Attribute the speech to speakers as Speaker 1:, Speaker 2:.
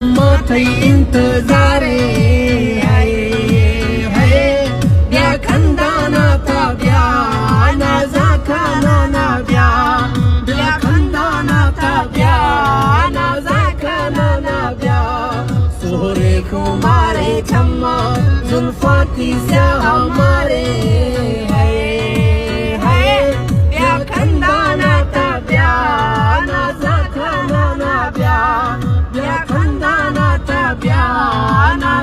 Speaker 1: माथै इंतजारे हाय हाय ब्या खंदाना ता ब्या ना जाखाना ना ब्या ब्या खंदाना ता ब्या ना जाखाना ना ब्या सोरे कुमारे छम्मा जुल्फाती से हमारे हाय हाय ब्या खंदाना ता ब्या ना जाखाना ना ब्या ब्या खंदाना ता ब्या ना